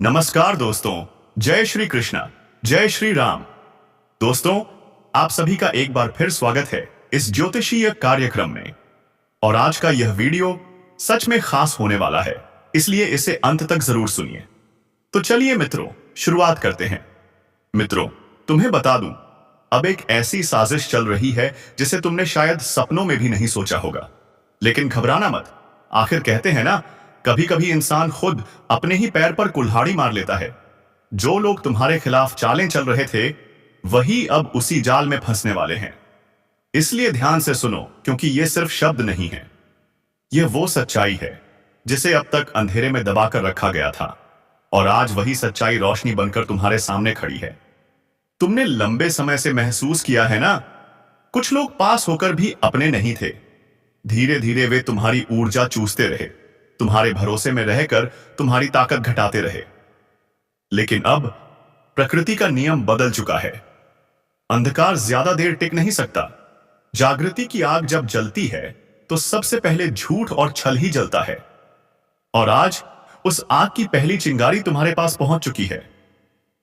नमस्कार दोस्तों। जय श्री कृष्णा। जय श्री राम। दोस्तों, आप सभी का एक बार फिर स्वागत है इस ज्योतिषीय कार्यक्रम में। और आज का यह वीडियो सच में खास होने वाला है, इसलिए इसे अंत तक जरूर सुनिए। तो चलिए मित्रों, शुरुआत करते हैं। मित्रों, तुम्हें बता दूं, अब एक ऐसी साजिश चल रही है जिसे तुमने शायद सपनों में भी नहीं सोचा होगा। लेकिन घबराना मत। आखिर कहते हैं ना, कभी कभी इंसान खुद अपने ही पैर पर कुल्हाड़ी मार लेता है। जो लोग तुम्हारे खिलाफ चालें चल रहे थे, वही अब उसी जाल में फंसने वाले हैं। इसलिए ध्यान से सुनो, क्योंकि ये सिर्फ शब्द नहीं है। यह वो सच्चाई है जिसे अब तक अंधेरे में दबाकर रखा गया था, और आज वही सच्चाई रोशनी बनकर तुम्हारे सामने खड़ी है। तुमने लंबे समय से महसूस किया है ना, कुछ लोग पास होकर भी अपने नहीं थे। धीरे धीरे वे तुम्हारी ऊर्जा चूसते रहे, तुम्हारे भरोसे में रहकर तुम्हारी ताकत घटाते रहे। लेकिन अब प्रकृति का नियम बदल चुका है। अंधकार ज्यादा देर टिक नहीं सकता। जागृति की आग जब जलती है तो सबसे पहले झूठ और छल ही जलता है। और आज उस आग की पहली चिंगारी तुम्हारे पास पहुंच चुकी है।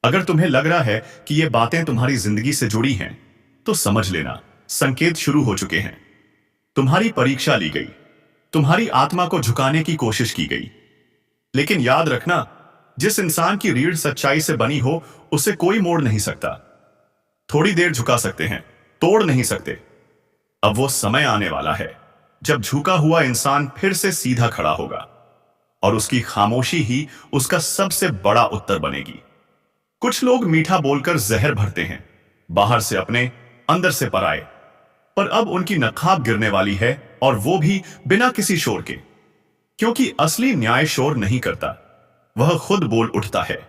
अगर तुम्हें लग रहा है कि ये बातें तुम्हारी जिंदगी से जुड़ी हैं, तो समझ लेना, संकेत शुरू हो चुके हैं। तुम्हारी परीक्षा ली गई, तुम्हारी आत्मा को झुकाने की कोशिश की गई। लेकिन याद रखना, जिस इंसान की रीढ़ सच्चाई से बनी हो, उसे कोई मोड़ नहीं सकता। थोड़ी देर झुका सकते हैं, तोड़ नहीं सकते। अब वो समय आने वाला है जब झुका हुआ इंसान फिर से सीधा खड़ा होगा, और उसकी खामोशी ही उसका सबसे बड़ा उत्तर बनेगी। कुछ लोग मीठा बोलकर जहर भरते हैं, बाहर से अपने, अंदर से पराए। पर अब उनकी नखाब गिरने वाली है, और वो भी बिना किसी शोर के। क्योंकि असली न्याय शोर नहीं करता, वह खुद बोल उठता है।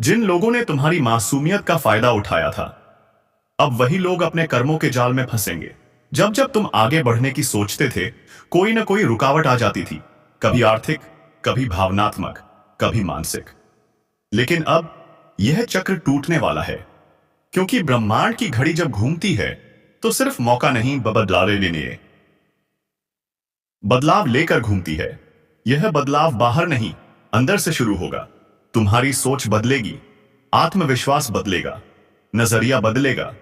जिन लोगों ने तुम्हारी मासूमियत का फायदा उठाया था, अब वही लोग अपने कर्मों के जाल में फंसेंगे। जब जब तुम आगे बढ़ने की सोचते थे, कोई ना कोई रुकावट आ जाती थी। कभी आर्थिक, कभी भावनात्मक, कभी मानसिक। लेकिन अब यह चक्र टूटने वाला है, क्योंकि ब्रह्मांड की घड़ी जब घूमती है तो सिर्फ मौका नहीं, बदलाव लेकर घूमती है। यह बदलाव बाहर नहीं, अंदर से शुरू होगा। तुम्हारी सोच बदलेगी, आत्मविश्वास बदलेगा, नजरिया बदलेगा।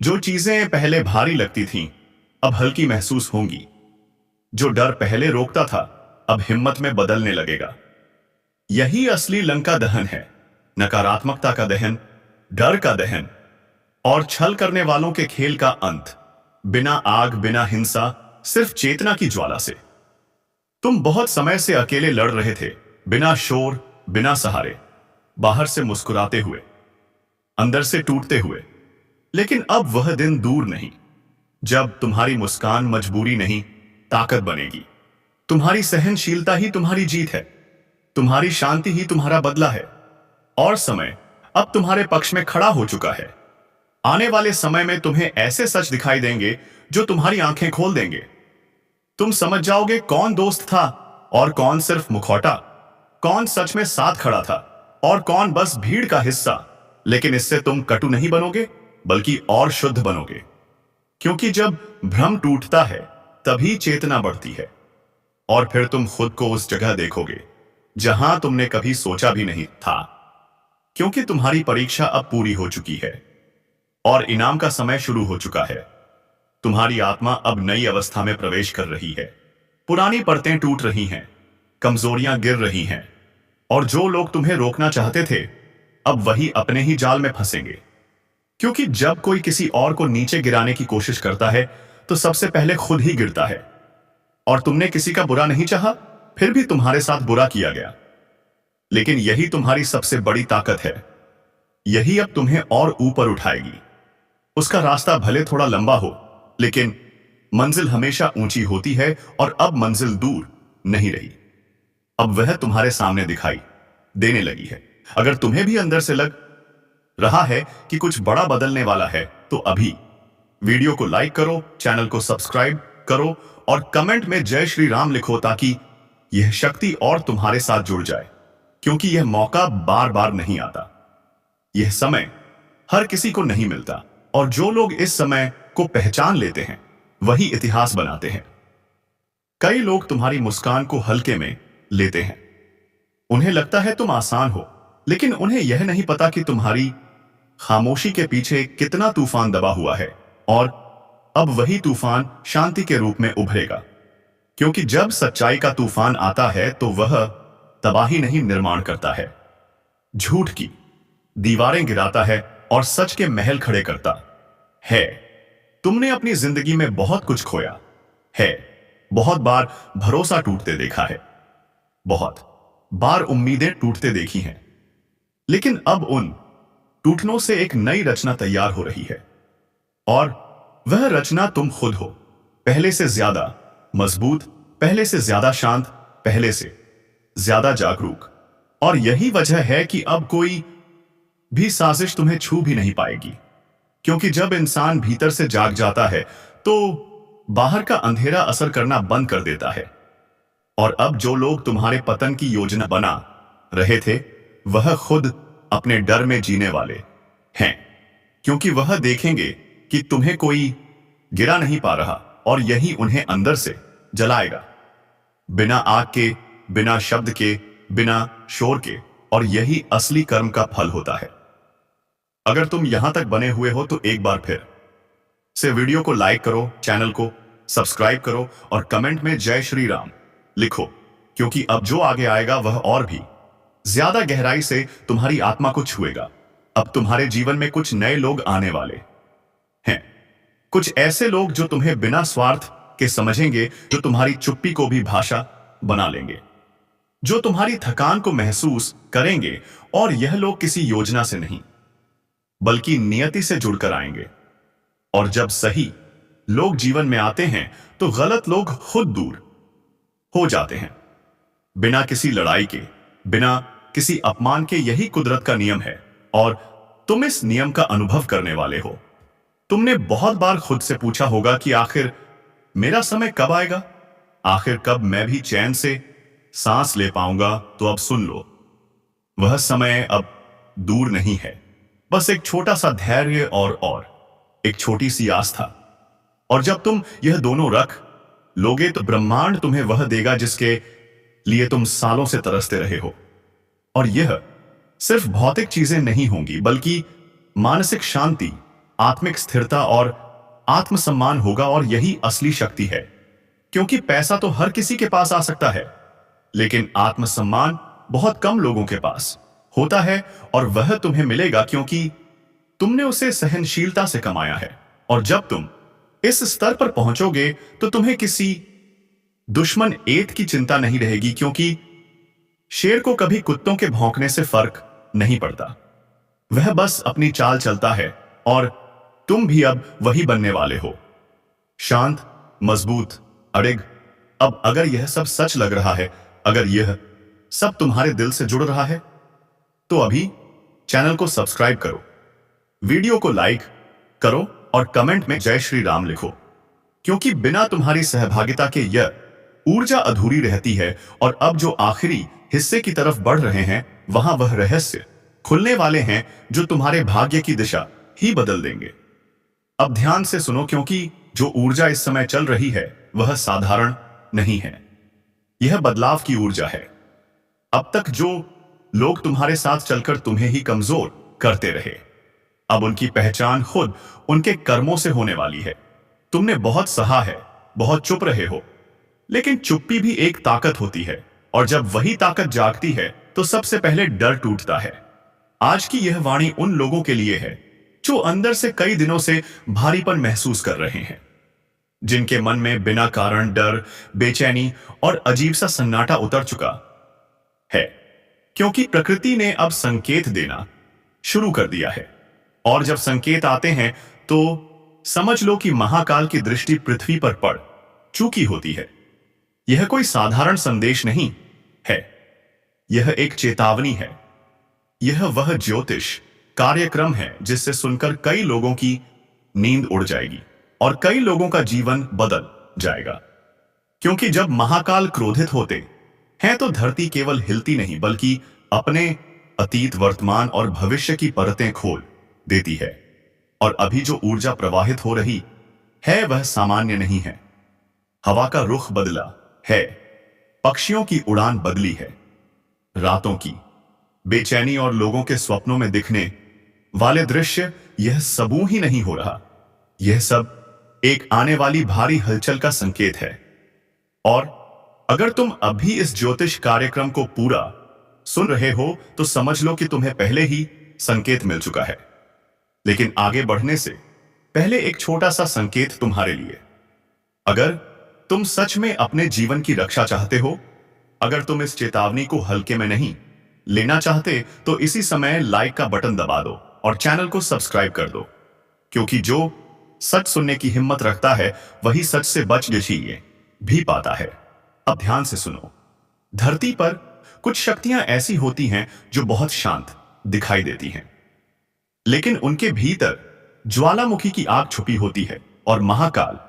जो चीजें पहले भारी लगती थीं, अब हल्की महसूस होंगी। जो डर पहले रोकता था, अब हिम्मत में बदलने लगेगा। यही असली लंका दहन है। नकारात्मकता का दहन, डर का दहन, और छल करने वालों के खेल का अंत। बिना आग, बिना हिंसा, सिर्फ चेतना की ज्वाला से। तुम बहुत समय से अकेले लड़ रहे थे, बिना शोर, बिना सहारे, बाहर से मुस्कुराते हुए, अंदर से टूटते हुए। लेकिन अब वह दिन दूर नहीं, जब तुम्हारी मुस्कान मजबूरी नहीं, ताकत बनेगी। तुम्हारी सहनशीलता ही तुम्हारी जीत है, तुम्हारी शांति ही तुम्हारा बदला है। और समय अब तुम्हारे पक्ष में खड़ा हो चुका है। आने वाले समय में तुम्हें ऐसे सच दिखाई देंगे जो तुम्हारी आंखें खोल देंगे। तुम समझ जाओगे कौन दोस्त था और कौन सिर्फ मुखौटा, कौन सच में साथ खड़ा था और कौन बस भीड़ का हिस्सा। लेकिन इससे तुम कटु नहीं बनोगे, बल्कि और शुद्ध बनोगे। क्योंकि जब भ्रम टूटता है, तभी चेतना बढ़ती है। और फिर तुम खुद को उस जगह देखोगे जहां तुमने कभी सोचा भी नहीं था। क्योंकि तुम्हारी परीक्षा अब पूरी हो चुकी है और इनाम का समय शुरू हो चुका है। तुम्हारी आत्मा अब नई अवस्था में प्रवेश कर रही है। पुरानी परतें टूट रही हैं, कमजोरियां गिर रही हैं, और जो लोग तुम्हें रोकना चाहते थे, अब वही अपने ही जाल में फंसेंगे। क्योंकि जब कोई किसी और को नीचे गिराने की कोशिश करता है, तो सबसे पहले खुद ही गिरता है। और तुमने किसी का बुरा नहीं चाहा, फिर भी तुम्हारे साथ बुरा किया गया। लेकिन यही तुम्हारी सबसे बड़ी ताकत है। यही अब तुम्हें और ऊपर उठाएगी। उसका रास्ता भले थोड़ा लंबा हो, लेकिन मंजिल हमेशा ऊंची होती है, और अब मंजिल दूर नहीं रही। अब वह तुम्हारे सामने दिखाई देने लगी है। अगर तुम्हें भी अंदर से लग रहा है कि कुछ बड़ा बदलने वाला है, तो अभी वीडियो को लाइक करो, चैनल को सब्सक्राइब करो और कमेंट में जय श्री राम लिखो, ताकि यह शक्ति और तुम्हारे साथ जुड़ जाए। क्योंकि यह मौका बार बार नहीं आता, यह समय हर किसी को नहीं मिलता, और जो लोग इस समय को पहचान लेते हैं, वही इतिहास बनाते हैं। कई लोग तुम्हारी मुस्कान को हल्के में लेते हैं, उन्हें लगता है तुम आसान हो, लेकिन उन्हें यह नहीं पता कि तुम्हारी खामोशी के पीछे कितना तूफान दबा हुआ है। और अब वही तूफान शांति के रूप में उभरेगा, क्योंकि जब सच्चाई का तूफान आता है तो वह तबाही नहीं निर्माण करता है, झूठ की दीवारें गिराता है और सच के महल खड़े करता है। तुमने अपनी जिंदगी में बहुत कुछ खोया है, बहुत बार भरोसा टूटते देखा है, बहुत बार उम्मीदें टूटते देखी हैं, लेकिन अब उन टूटनों से एक नई रचना तैयार हो रही है। और वह रचना तुम खुद हो, पहले से ज्यादा मजबूत, पहले से ज्यादा शांत, पहले से ज्यादा जागरूक। और यही वजह है कि अब कोई भी साजिश तुम्हें छू भी नहीं पाएगी, क्योंकि जब इंसान भीतर से जाग जाता है तो बाहर का अंधेरा असर करना बंद कर देता है। और अब जो लोग तुम्हारे पतन की योजना बना रहे थे, वह खुद अपने डर में जीने वाले हैं, क्योंकि वह देखेंगे कि तुम्हें कोई गिरा नहीं पा रहा, और यही उन्हें अंदर से जलाएगा, बिना आग के, बिना शब्द के, बिना शोर के। और यही असली कर्म का फल होता है। अगर तुम यहां तक बने हुए हो तो एक बार फिर से वीडियो को लाइक करो, चैनल को सब्सक्राइब करो और कमेंट में जय श्री राम लिखो, क्योंकि अब जो आगे आएगा वह और भी ज्यादा गहराई से तुम्हारी आत्मा को छुएगा। अब तुम्हारे जीवन में कुछ नए लोग आने वाले हैं, कुछ ऐसे लोग जो तुम्हें बिना स्वार्थ के समझेंगे, जो तुम्हारी चुप्पी को भी भाषा बना लेंगे, जो तुम्हारी थकान को महसूस करेंगे। और यह लोग किसी योजना से नहीं, बल्कि नियति से जुड़कर आएंगे। और जब सही लोग जीवन में आते हैं तो गलत लोग खुद दूर हो जाते हैं, बिना किसी लड़ाई के, बिना किसी अपमान के। यही कुदरत का नियम है, और तुम इस नियम का अनुभव करने वाले हो। तुमने बहुत बार खुद से पूछा होगा कि आखिर मेरा समय कब आएगा, आखिर कब मैं भी चैन से सांस ले पाऊंगा। तो अब सुन लो, वह समय अब दूर नहीं है। बस एक छोटा सा धैर्य और एक छोटी सी आस्था। और जब तुम यह दोनों रख लोगे तो ब्रह्मांड तुम्हें वह देगा जिसके लिए तुम सालों से तरसते रहे हो। और यह सिर्फ भौतिक चीजें नहीं होंगी, बल्कि मानसिक शांति, आत्मिक स्थिरता और आत्मसम्मान होगा। और यही असली शक्ति है, क्योंकि पैसा तो हर किसी के पास आ सकता है, लेकिन आत्मसम्मान बहुत कम लोगों के पास होता है। और वह तुम्हें मिलेगा क्योंकि तुमने उसे सहनशीलता से कमाया है। और जब तुम इस स्तर पर पहुंचोगे तो तुम्हें किसी दुश्मन एत की चिंता नहीं रहेगी, क्योंकि शेर को कभी कुत्तों के भौंकने से फर्क नहीं पड़ता, वह बस अपनी चाल चलता है। और तुम भी अब वही बनने वाले हो, शांत, मजबूत, अड़िग। अब अगर यह सब सच लग रहा है, अगर यह सब तुम्हारे दिल से जुड़ रहा है, तो अभी चैनल को सब्सक्राइब करो, वीडियो को लाइक करो और कमेंट में जय श्री राम लिखो, क्योंकि बिना तुम्हारी सहभागिता के यह ऊर्जा अधूरी रहती है। और अब जो आखिरी हिस्से की तरफ बढ़ रहे हैं, वहां वह रहस्य खुलने वाले हैं जो तुम्हारे भाग्य की दिशा ही बदल देंगे। अब ध्यान से सुनो, क्योंकि जो ऊर्जा इस समय चल रही है वह साधारण नहीं है, यह बदलाव की ऊर्जा है। अब तक जो लोग तुम्हारे साथ चलकर तुम्हें ही कमजोर करते रहे, अब उनकी पहचान खुद उनके कर्मों से होने वाली है। तुमने बहुत सहा है, बहुत चुप रहे हो, लेकिन चुप्पी भी एक ताकत होती है। और जब वही ताकत जागती है तो सबसे पहले डर टूटता है। आज की यह वाणी उन लोगों के लिए है जो अंदर से कई दिनों से भारीपन महसूस कर रहे हैं, जिनके मन में बिना कारण डर, बेचैनी और अजीब सा सन्नाटा उतर चुका है, क्योंकि प्रकृति ने अब संकेत देना शुरू कर दिया है। और जब संकेत आते हैं तो समझ लो कि महाकाल की दृष्टि पृथ्वी पर पड़ चुकी होती है। यह कोई साधारण संदेश नहीं है, यह एक चेतावनी है। यह वह ज्योतिष कार्यक्रम है जिससे सुनकर कई लोगों की नींद उड़ जाएगी और कई लोगों का जीवन बदल जाएगा। क्योंकि जब महाकाल क्रोधित होते हैं तो धरती केवल हिलती नहीं, बल्कि अपने अतीत, वर्तमान और भविष्य की परतें खोल देती है। और अभी जो ऊर्जा प्रवाहित हो रही है वह सामान्य नहीं है। हवा का रुख बदला है, पक्षियों की उड़ान बदली है, रातों की बेचैनी और लोगों के स्वप्नों में दिखने वाले दृश्य, यह सबू ही नहीं हो रहा। यह सब एक आने वाली भारी हलचल का संकेत है। और अगर तुम अभी इस ज्योतिष कार्यक्रम को पूरा सुन रहे हो तो समझ लो कि तुम्हें पहले ही संकेत मिल चुका है। लेकिन आगे बढ़ने से पहले एक छोटा सा संकेत तुम्हारे लिए। अगर तुम सच में अपने जीवन की रक्षा चाहते हो, अगर तुम इस चेतावनी को हल्के में नहीं लेना चाहते, तो इसी समय लाइक का बटन दबा दो और चैनल को सब्सक्राइब कर दो, क्योंकि जो सच सुनने की हिम्मत रखता है वही सच से बच लिए भी पाता है। अब ध्यान से सुनो। धरती पर कुछ शक्तियां ऐसी होती हैं जो बहुत शांत दिखाई देती हैं, लेकिन उनके भीतर ज्वालामुखी की आग छुपी होती है और महाकाल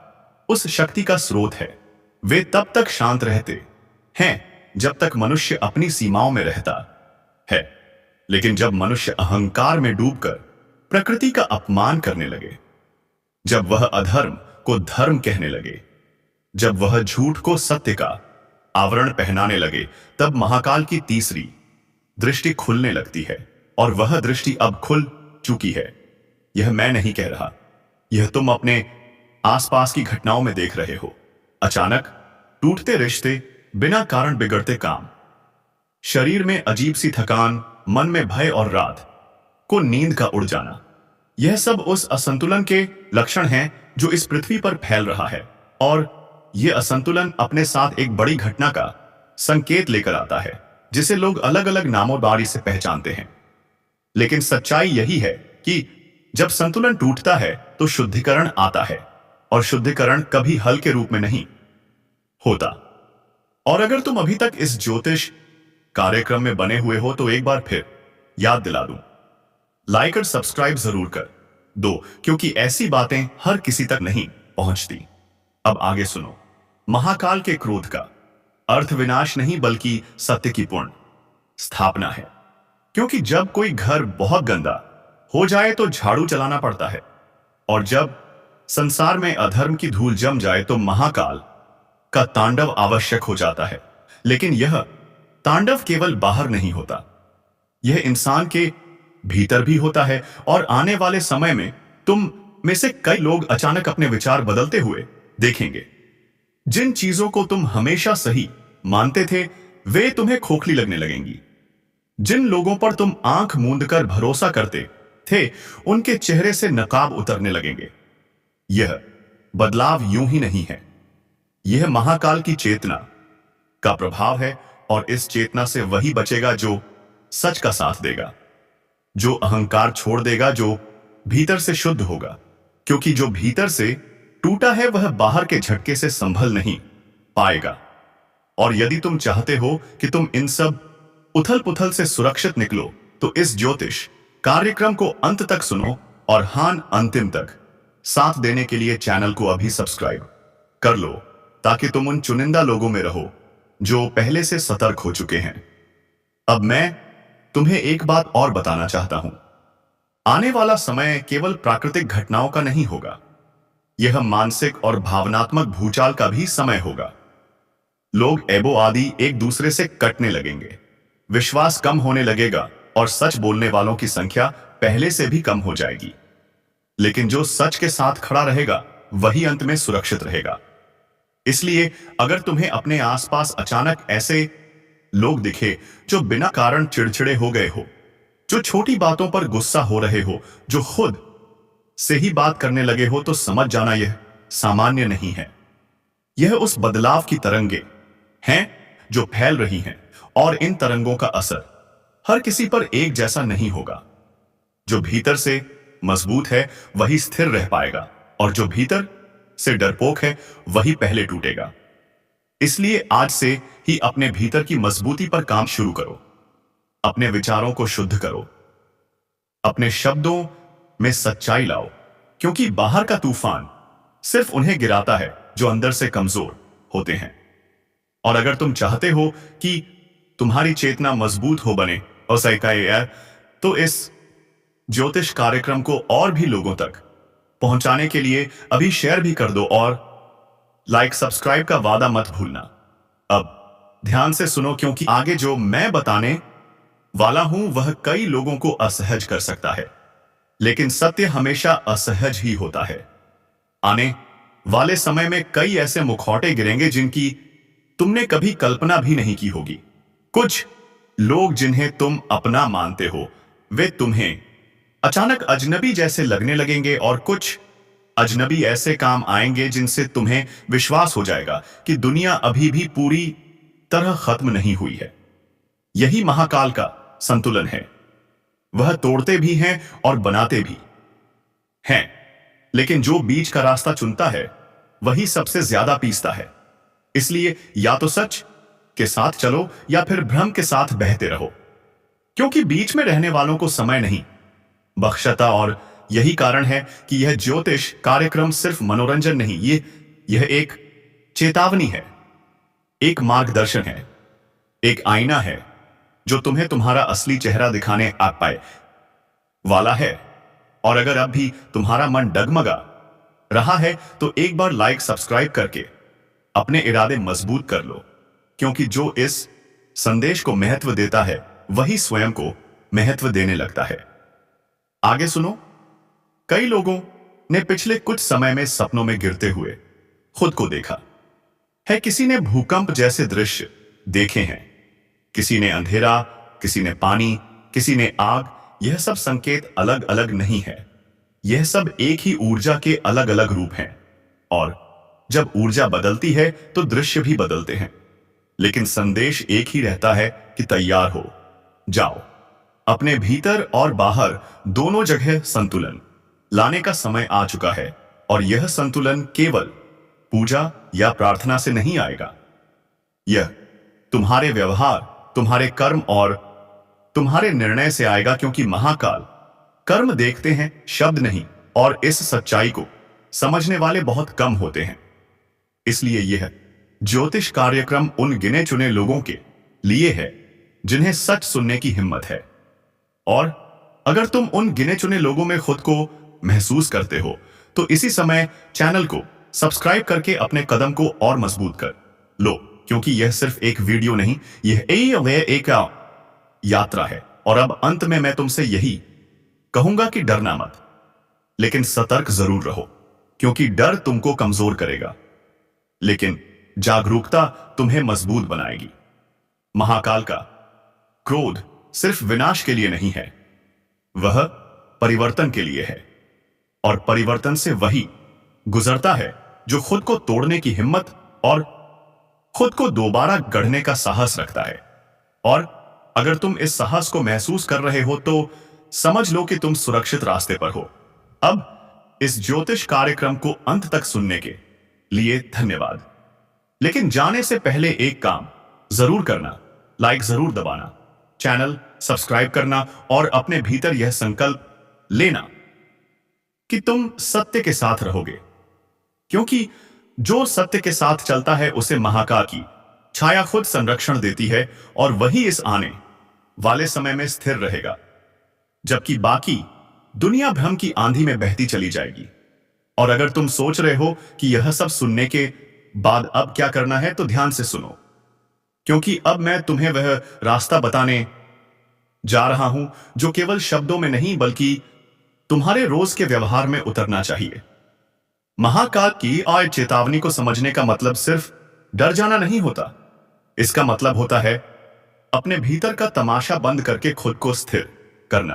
उस शक्ति का स्रोत है। वे तब तक शांत रहते हैं जब तक मनुष्य अपनी सीमाओं में रहता है, लेकिन जब मनुष्य अहंकार में डूबकर प्रकृति का अपमान करने लगे, जब वह अधर्म को धर्म कहने लगे, जब वह झूठ को सत्य का आवरण पहनाने लगे, तब महाकाल की तीसरी दृष्टि खुलने लगती है। और वह दृष्टि अब खुल चुकी है। यह मैं नहीं कह रहा, यह तुम अपने आसपास की घटनाओं में देख रहे हो। अचानक टूटते रिश्ते, बिना कारण बिगड़ते काम, शरीर में अजीब सी थकान, मन में भय और रात को नींद का उड़ जाना, यह सब उस असंतुलन के लक्षण हैं जो इस पृथ्वी पर फैल रहा है। और यह असंतुलन अपने साथ एक बड़ी घटना का संकेत लेकर आता है, जिसे लोग अलग अलग नामों द्वारा से पहचानते हैं। लेकिन सच्चाई यही है कि जब संतुलन टूटता है तो शुद्धिकरण आता है, और शुद्धिकरण कभी हल के रूप में नहीं होता। और अगर तुम अभी तक इस ज्योतिष कार्यक्रम में बने हुए हो तो एक बार फिर याद दिला दूं, लाइक और सब्सक्राइब जरूर कर दो, क्योंकि ऐसी बातें हर किसी तक नहीं पहुंचती। अब आगे सुनो। महाकाल के क्रोध का अर्थ विनाश नहीं बल्कि सत्य की पूर्ण स्थापना है। क्योंकि जब कोई घर बहुत गंदा हो जाए तो झाड़ू चलाना पड़ता है, और जब संसार में अधर्म की धूल जम जाए तो महाकाल का तांडव आवश्यक हो जाता है। लेकिन यह तांडव केवल बाहर नहीं होता, यह इंसान के भीतर भी होता है। और आने वाले समय में तुम में से कई लोग अचानक अपने विचार बदलते हुए देखेंगे। जिन चीजों को तुम हमेशा सही मानते थे वे तुम्हें खोखली लगने लगेंगी। जिन लोगों पर तुम आंख मूंदकर भरोसा करते थे उनके चेहरे से नकाब उतरने लगेंगे। यह बदलाव यूं ही नहीं है, यह महाकाल की चेतना का प्रभाव है। और इस चेतना से वही बचेगा जो सच का साथ देगा, जो अहंकार छोड़ देगा, जो भीतर से शुद्ध होगा। क्योंकि जो भीतर से टूटा है वह बाहर के झटके से संभल नहीं पाएगा। और यदि तुम चाहते हो कि तुम इन सब उथल पुथल से सुरक्षित निकलो, तो इस ज्योतिष कार्यक्रम को अंत तक सुनो और हान अंतिम तक साथ देने के लिए चैनल को अभी सब्सक्राइब कर लो, ताकि तुम उन चुनिंदा लोगों में रहो जो पहले से सतर्क हो चुके हैं। अब मैं तुम्हें एक बात और बताना चाहता हूं। आने वाला समय केवल प्राकृतिक घटनाओं का नहीं होगा, यह मानसिक और भावनात्मक भूचाल का भी समय होगा। लोग एबो आदि एक दूसरे से कटने लगेंगे, विश्वास कम होने लगेगा और सच बोलने वालों की संख्या पहले से भी कम हो जाएगी। लेकिन जो सच के साथ खड़ा रहेगा वही अंत में सुरक्षित रहेगा। इसलिए अगर तुम्हें अपने आसपास अचानक ऐसे लोग दिखे जो बिना कारण चिड़चिड़े हो गए हो, जो छोटी बातों पर गुस्सा हो रहे हो, जो खुद से ही बात करने लगे हो, तो समझ जाना यह सामान्य नहीं है। यह उस बदलाव की तरंगे हैं जो फैल रही हैं, और इन तरंगों का असर हर किसी पर एक जैसा नहीं होगा। जो भीतर से मजबूत है वही स्थिर रह पाएगा, और जो भीतर से डरपोक है वही पहले टूटेगा। इसलिए आज से ही अपने भीतर की मजबूती पर काम शुरू करो। अपने विचारों को शुद्ध करो, अपने शब्दों में सच्चाई लाओ, क्योंकि बाहर का तूफान सिर्फ उन्हें गिराता है जो अंदर से कमजोर होते हैं। और अगर तुम चाहते हो कि तुम्हारी चेतना मजबूत हो बने और सही, तो इस ज्योतिष कार्यक्रम को और भी लोगों तक पहुंचाने के लिए अभी शेयर भी कर दो, और लाइक सब्सक्राइब का वादा मत भूलना। अब ध्यान से सुनो, क्योंकि आगे जो मैं बताने वाला हूं वह कई लोगों को असहज कर सकता है, लेकिन सत्य हमेशा असहज ही होता है। आने वाले समय में कई ऐसे मुखौटे गिरेंगे जिनकी तुमने कभी कल्पना भी नहीं की होगी। कुछ लोग जिन्हें तुम अपना मानते हो वे तुम्हें अचानक अजनबी जैसे लगने लगेंगे, और कुछ अजनबी ऐसे काम आएंगे जिनसे तुम्हें विश्वास हो जाएगा कि दुनिया अभी भी पूरी तरह खत्म नहीं हुई है। यही महाकाल का संतुलन है। वह तोड़ते भी हैं और बनाते भी हैं, लेकिन जो बीच का रास्ता चुनता है वही सबसे ज्यादा पीसता है। इसलिए या तो सच के साथ चलो या फिर भ्रम के साथ बहते रहो, क्योंकि बीच में रहने वालों को समय नहीं बख्शता। और यही कारण है कि यह ज्योतिष कार्यक्रम सिर्फ मनोरंजन नहीं, यह एक चेतावनी है, एक मार्गदर्शन है, एक आईना है जो तुम्हें तुम्हारा असली चेहरा दिखाने आ पाए वाला है। और अगर अब भी तुम्हारा मन डगमगा रहा है तो एक बार लाइक सब्सक्राइब करके अपने इरादे मजबूत कर लो, क्योंकि जो इस संदेश को महत्व देता है वही स्वयं को महत्व देने लगता है। आगे सुनो। कई लोगों ने पिछले कुछ समय में सपनों में गिरते हुए खुद को देखा है। किसी ने भूकंप जैसे दृश्य देखे हैं, किसी ने अंधेरा, किसी ने पानी, किसी ने आग। यह सब संकेत अलग अलग नहीं है, यह सब एक ही ऊर्जा के अलग अलग रूप हैं। और जब ऊर्जा बदलती है तो दृश्य भी बदलते हैं, लेकिन संदेश एक ही रहता है कि तैयार हो जाओ। अपने भीतर और बाहर दोनों जगह संतुलन लाने का समय आ चुका है, और यह संतुलन केवल पूजा या प्रार्थना से नहीं आएगा। यह तुम्हारे व्यवहार, तुम्हारे कर्म और तुम्हारे निर्णय से आएगा, क्योंकि महाकाल कर्म देखते हैं, शब्द नहीं। और इस सच्चाई को समझने वाले बहुत कम होते हैं। इसलिए यह ज्योतिष कार्यक्रम उन गिने चुने लोगों के लिए है जिन्हें सच सुनने की हिम्मत है। और अगर तुम उन गिने चुने लोगों में खुद को महसूस करते हो तो इसी समय चैनल को सब्सक्राइब करके अपने कदम को और मजबूत कर लो, क्योंकि यह सिर्फ एक वीडियो नहीं, यह एक यात्रा है। और अब अंत में मैं तुमसे यही कहूंगा कि डरना मत, लेकिन सतर्क जरूर रहो, क्योंकि डर तुमको कमजोर करेगा, लेकिन जागरूकता तुम्हें मजबूत बनाएगी। महाकाल का क्रोध सिर्फ विनाश के लिए नहीं है, वह परिवर्तन के लिए है। और परिवर्तन से वही गुजरता है जो खुद को तोड़ने की हिम्मत और खुद को दोबारा गढ़ने का साहस रखता है। और अगर तुम इस साहस को महसूस कर रहे हो तो समझ लो कि तुम सुरक्षित रास्ते पर हो। अब इस ज्योतिष कार्यक्रम को अंत तक सुनने के लिए धन्यवाद। लेकिन जाने से पहले एक काम जरूर करना, लाइक जरूर दबाना, चैनल सब्सक्राइब करना और अपने भीतर यह संकल्प लेना कि तुम सत्य के साथ रहोगे, क्योंकि जो सत्य के साथ चलता है उसे महाकाल की छाया खुद संरक्षण देती है, और वही इस आने वाले समय में स्थिर रहेगा, जबकि बाकी दुनिया भ्रम की आंधी में बहती चली जाएगी। और अगर तुम सोच रहे हो कि यह सब सुनने के बाद अब क्या करना है, तो ध्यान से सुनो, क्योंकि अब मैं तुम्हें वह रास्ता बताने जा रहा हूं जो केवल शब्दों में नहीं बल्कि तुम्हारे रोज के व्यवहार में उतरना चाहिए। महाकाल की आय चेतावनी को समझने का मतलब सिर्फ डर जाना नहीं होता, इसका मतलब होता है अपने भीतर का तमाशा बंद करके खुद को स्थिर करना,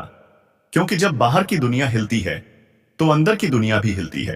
क्योंकि जब बाहर की दुनिया हिलती है तो अंदर की दुनिया भी हिलती है।